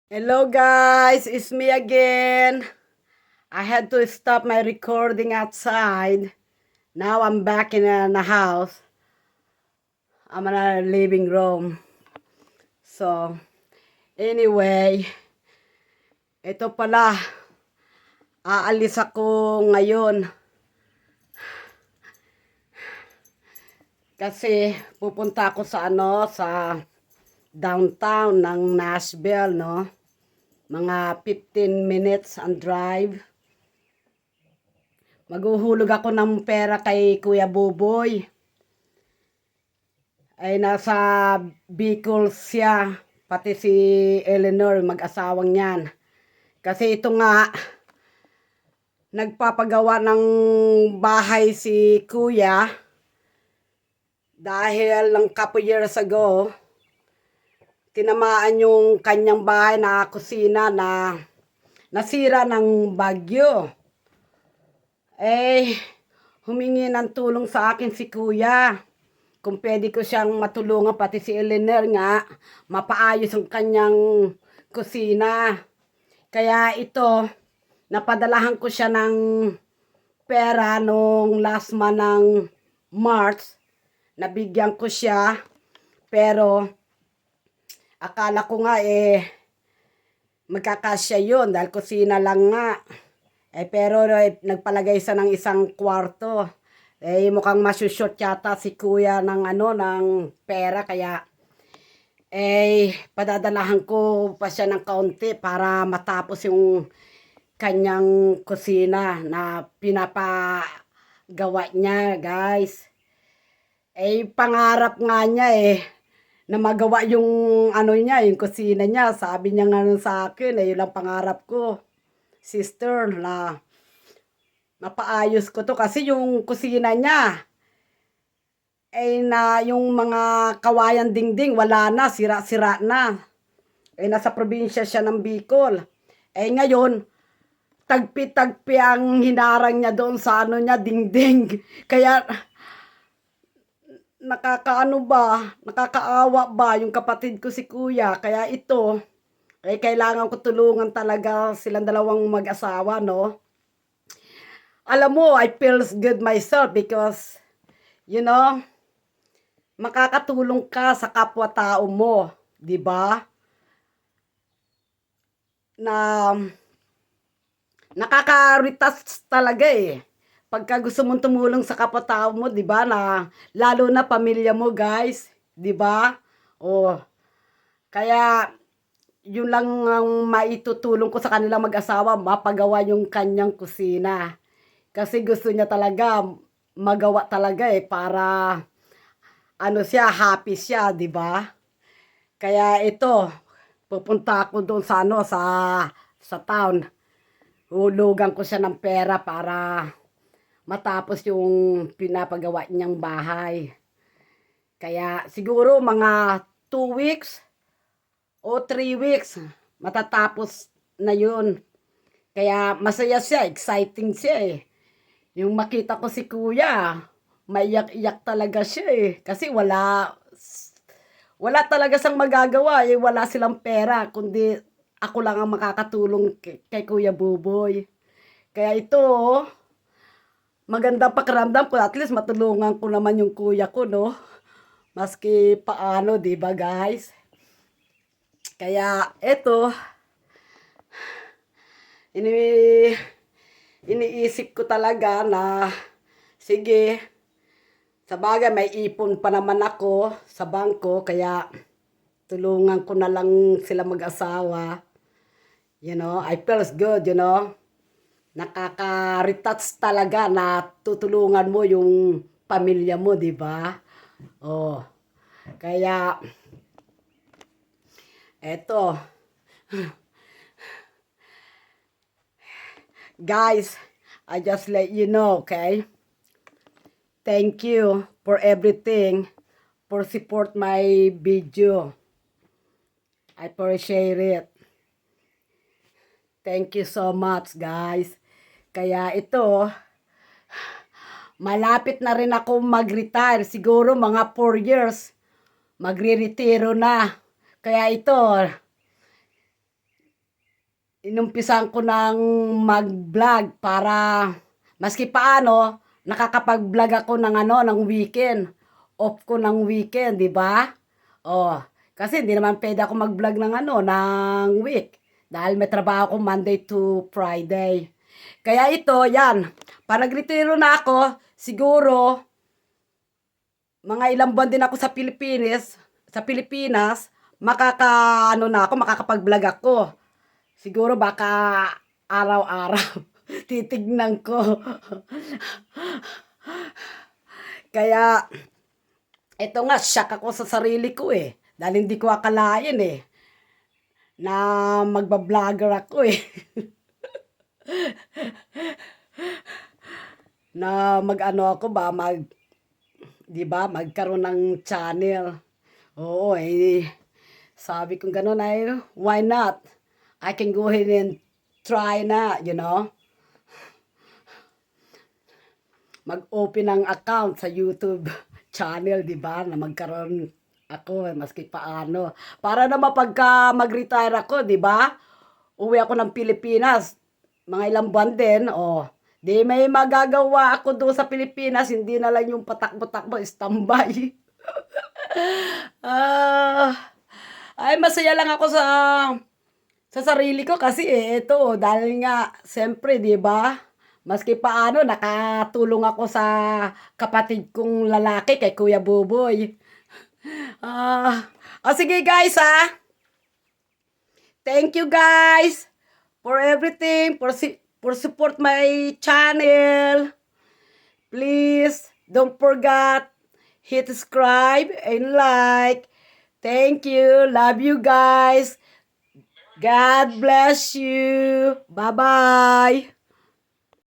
Hello guys, it's me again. I had to stop my recording outside. Now I'm back in the house. I'm in a living room. So, anyway, ito pala, aalis ako ngayon. Kasi pupunta ako sa sa downtown ng Nashville, no? Mga 15 minutes ang drive. Maghuhulog ako ng pera kay Kuya Buboy. Ay nasa Bicol siya, pati si Eleanor, mag-asawang yan. Kasi ito nga, nagpapagawa ng bahay si Kuya dahil ng couple years ago, tinamaan yung kanyang bahay na kusina na nasira ng bagyo. Humingi ng tulong sa akin si Kuya. Kung pwede ko siyang matulungan, pati si Eleanor nga, mapaayos ang kanyang kusina. Kaya ito, napadalahan ko siya ng pera nung last month ng March. Nabigyan ko siya, pero akala ko nga magkakasya yun dahil kusina lang nga. Pero nagpalagay siya ng isang kwarto. Mukhang masushoot yata si Kuya ng ng pera, kaya padadalahan ko pa siya ng kaunti para matapos yung kanyang kusina na pinapagawa niya, guys. Pangarap nga niya na magawa yung niya, yung kusina niya. Sabi niya nga sa akin, yun lang pangarap ko, sister, na mapaayos ko to. Kasi yung kusina niya, na yung mga kawayan dingding, wala na, sira-sira na. Nasa probinsya siya ng Bicol. Ngayon, tagpi-tagpi ang hinarang niya doon sa niya, dingding. Kaya, nakakaawa ba yung kapatid ko si Kuya. Kaya ito, kailangan ko tulungan talaga silang dalawang mag-asawa, no? Alam mo, I feels good myself because, makakatulong ka sa kapwa-tao mo, di ba? Na nakaka-retouch talaga pagka gusto mong tumulong sa kapwa-tao mo, di ba? Na lalo na pamilya mo, guys, di ba? Kaya yun lang ang maitutulong ko sa kanila mag-asawa, mapagawa yung kanyang kusina. Kasi gusto niya talaga magawa talaga para siya, happy siya, di ba? Kaya ito, pupunta ako doon sa sa town. Hulugan ko siya ng pera para matapos yung pinapagawa niyang bahay. Kaya siguro mga 2 weeks o 3 weeks matatapos na yun. Kaya masaya siya, exciting siya Yung makita ko si Kuya, maiyak-iyak talaga siya kasi wala talaga siyang magagawa wala silang pera, kundi ako lang ang makakatulong kay Kuya Buboy. Kaya ito, maganda pakiramdam ko, at least matulungan ko naman yung kuya ko, no? Maski paano, di ba, guys? Kaya ito, iniisip ko talaga na sige, sa bagay may ipon pa naman ako sa bangko, kaya tulungan ko na lang sila mag-asawa. I feels good, nakaka-retouch talaga na tutulungan mo yung pamilya mo, di ba? Kaya eto, guys, I just let you know, okay? Thank you for everything, for support my video. I appreciate it. Thank you so much, guys. Kaya ito, malapit na rin ako mag-retire. Siguro mga 4 years, magre-retiro na. Kaya ito, inumpisan ko ng mag-vlog para maski paano nakakapag-vlog ako ng ng weekend. Off ko ng weekend, 'di ba? Oh, kasi hindi naman pwede ako mag-vlog ng ng week dahil may trabaho ako Monday to Friday. Kaya ito, yan. Para nagretiro na ako, siguro mga ilang buwan din ako sa Pilipinas, na ako, makakapag-vlog ako. Siguro baka araw-araw titignan ko. Kaya eto nga, shock ako sa sarili ko dahil hindi ko akalain na magba-vlogger ako na mag-ano ako ba, 'di ba, magkaroon ng channel. Oo, sabi kong gano'n ay, why not? I can go ahead and try na, mag-open ng account sa YouTube channel, 'di ba? Na magkaroon ako maski paano. Para naman pagka mag-retire ako, 'di ba? Uwi ako ng Pilipinas, mga ilang buwan din, di may magagawa ako doon sa Pilipinas, hindi na lang yung patakbo-takbo, standby. Ah, ay masaya lang ako sa sarili ko kasi ito dahil nga siyempre 'di ba? Maski paano nakatulong ako sa kapatid kong lalaki kay Kuya Buboy. Sige guys Thank you guys for everything, for support my channel. Please don't forget hit subscribe and like. Thank you. Love you guys. God bless you. Bye-bye.